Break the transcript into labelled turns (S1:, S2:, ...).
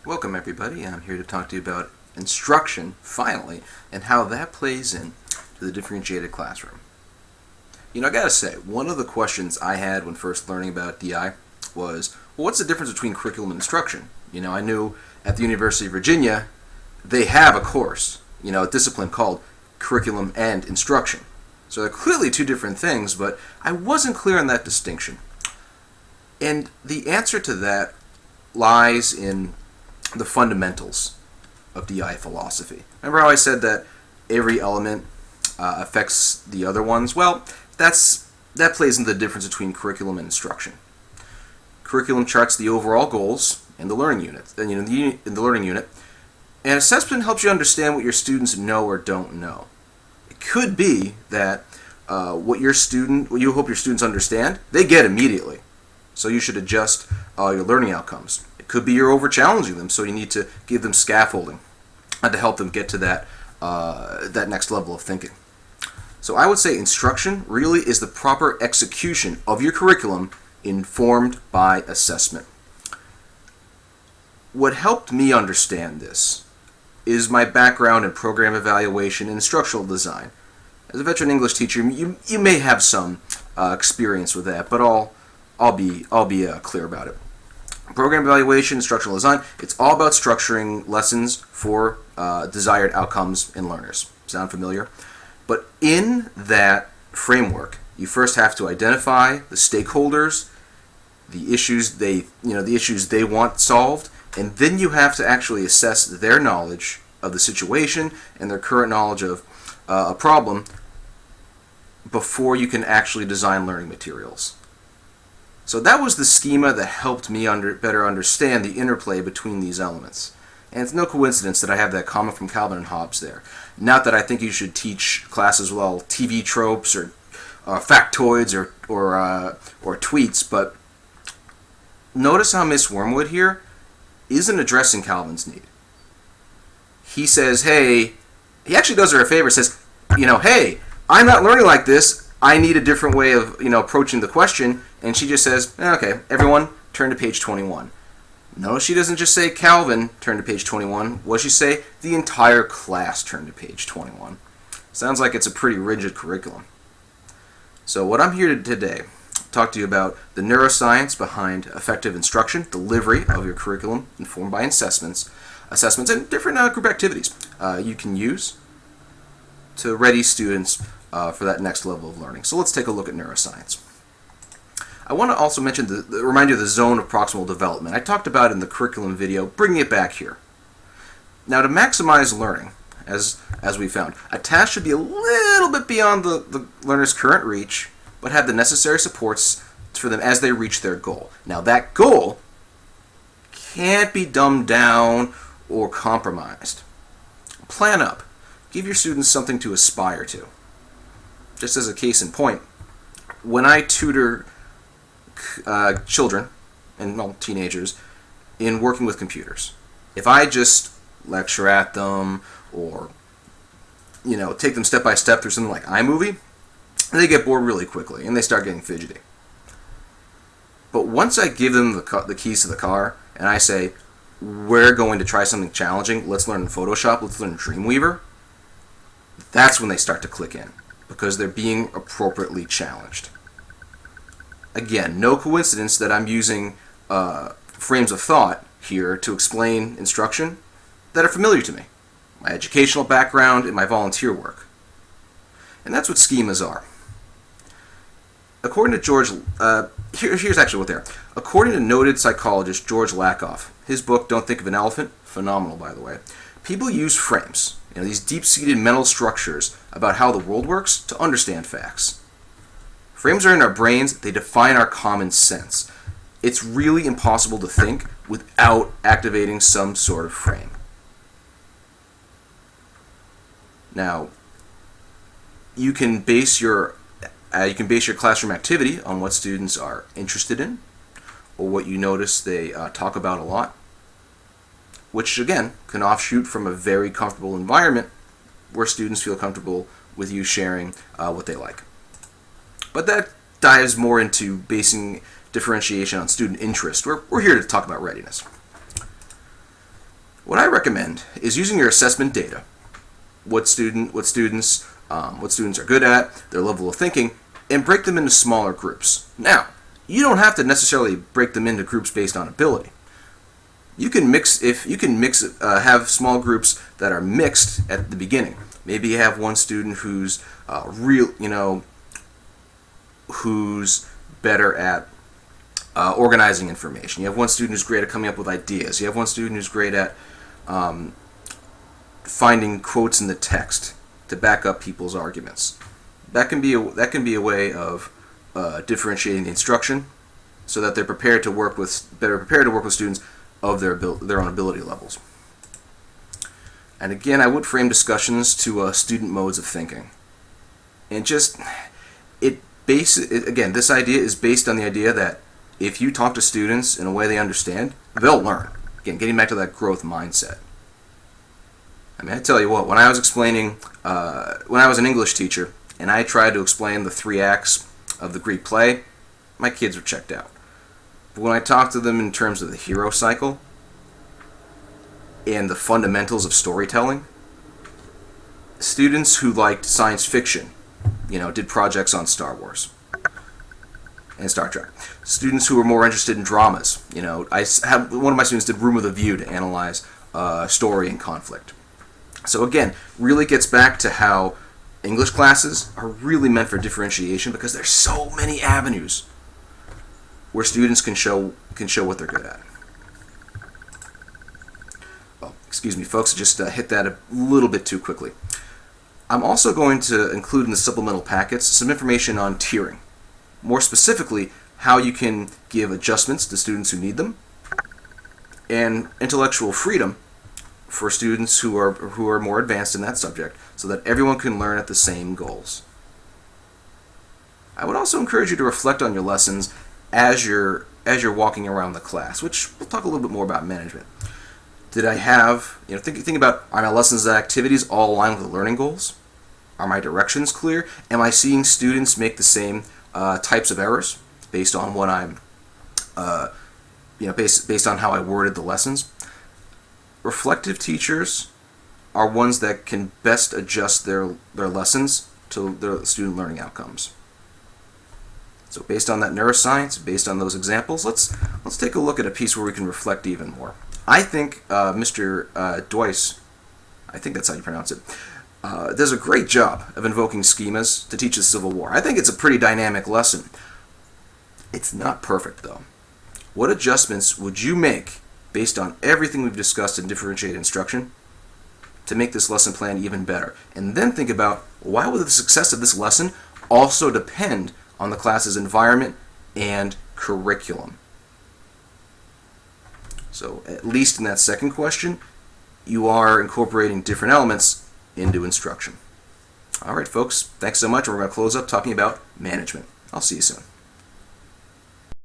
S1: Welcome everybody. I'm here to talk to you about instruction, finally, and how that plays in to the differentiated classroom. You know, I gotta say, one of the questions I had when first learning about DI was, well, what's the difference between curriculum and instruction? You know, I knew at the University of Virginia, they have a course, a discipline called curriculum and instruction. So they're clearly two different things, but I wasn't clear on that distinction. And the answer to that lies in the fundamentals of DI philosophy. Remember how I said that every element affects the other ones? Well, that plays into the difference between curriculum and instruction. Curriculum charts the overall goals in the learning unit, and assessment helps you understand what your students know or don't know. It could be that what you hope your students understand, they get immediately. So you should adjust your learning outcomes. It could be you're over-challenging them, so you need to give them scaffolding to help them get to that next level of thinking. So I would say instruction really is the proper execution of your curriculum informed by assessment. What helped me understand this is my background in program evaluation and instructional design. As a veteran English teacher, you may have some experience with that, but I'll be clear about it. Program evaluation, instructional design, it's all about structuring lessons for desired outcomes in learners. Sound familiar? But in that framework, you first have to identify the stakeholders, the issues they want solved, and then you have to actually assess their knowledge of the situation and their current knowledge of a problem before you can actually design learning materials. So that was the schema that helped me better understand the interplay between these elements. And it's no coincidence that I have that comment from Calvin and Hobbes there. Not that I think you should teach classes well TV tropes or factoids or tweets, but notice how Miss Wormwood here isn't addressing Calvin's need. He says, hey, he actually does her a favor, says, hey, I'm not learning like this. I need a different way of approaching the question. And she just says, okay, everyone, turn to page 21. No, she doesn't just say Calvin, turn to page 21. What does she say? The entire class turn to page 21. Sounds like it's a pretty rigid curriculum. So what I'm here to today, talk to you about the neuroscience behind effective instruction, delivery of your curriculum informed by assessments, and different group activities you can use to ready students for that next level of learning. So let's take a look at neuroscience. I want to also remind you of the zone of proximal development. I talked about it in the curriculum video, bringing it back here. Now, to maximize learning, as we found, a task should be a little bit beyond the learner's current reach, but have the necessary supports for them as they reach their goal. Now, that goal can't be dumbed down or compromised. Plan up. Give your students something to aspire to. Just as a case in point, when I tutor children and teenagers in working with computers, if I just lecture at them or take them step by step through something like iMovie, they get bored really quickly and they start getting fidgety. But once I give them the keys to the car and I say, we're going to try something challenging, let's learn Photoshop, let's learn Dreamweaver, that's when they start to click in, because they're being appropriately challenged. Again, no coincidence that I'm using frames of thought here to explain instruction that are familiar to me, my educational background and my volunteer work. And that's what schemas are. According to here's actually what they are. According to noted psychologist George Lakoff, his book, Don't Think of an Elephant, phenomenal by the way, people use frames, these deep-seated mental structures about how the world works to understand facts. Frames are in our brains, they define our common sense. It's really impossible to think without activating some sort of frame. Now, you can base your classroom activity on what students are interested in or what you notice they talk about a lot, which again can offshoot from a very comfortable environment where students feel comfortable with you sharing what they like. But that dives more into basing differentiation on student interest. We're here to talk about readiness. What I recommend is using your assessment data, what students are good at, their level of thinking, and break them into smaller groups. Now, you don't have to necessarily break them into groups based on ability. You can have small groups that are mixed at the beginning. Maybe you have one student who's who's better at organizing information. You have one student who's great at coming up with ideas. You have one student who's great at finding quotes in the text to back up people's arguments. That can be a way of differentiating the instruction, so that they're prepared to work with students of their own ability levels. And again, I would frame discussions to student modes of thinking, and this idea is based on the idea that if you talk to students in a way they understand, they'll learn. Again, getting back to that growth mindset. I mean, I tell you what, when I was an English teacher, and I tried to explain the 3 acts of the Greek play, my kids were checked out. But when I talked to them in terms of the hero cycle and the fundamentals of storytelling, students who liked science fiction, did projects on Star Wars and Star Trek. Students who were more interested in dramas, one of my students did Room of the View to analyze story and conflict. So again, really gets back to how English classes are really meant for differentiation, because there's so many avenues where students can show what they're good at. Oh, excuse me, folks, I just hit that a little bit too quickly. I'm also going to include in the supplemental packets some information on tiering. More specifically, how you can give adjustments to students who need them, and intellectual freedom for students who are more advanced in that subject, so that everyone can learn at the same goals. I would also encourage you to reflect on your lessons as you're walking around the class, which we'll talk a little bit more about management. Did I have, think about, are my lessons and activities all aligned with the learning goals? Are my directions clear? Am I seeing students make the same types of errors based on what I'm, based on how I worded the lessons? Reflective teachers are ones that can best adjust their lessons to their student learning outcomes. So based on that neuroscience, based on those examples, let's take a look at a piece where we can reflect even more. I think Mr. Deuss, I think that's how you pronounce it, does a great job of invoking schemas to teach the Civil War. I think it's a pretty dynamic lesson. It's not perfect, though. What adjustments would you make based on everything we've discussed in differentiated instruction to make this lesson plan even better? And then think about, why will the success of this lesson also depend on the class's environment and curriculum? So at least in that second question, you are incorporating different elements into instruction. All right, folks, thanks so much. We're going to close up talking about management. I'll see you soon.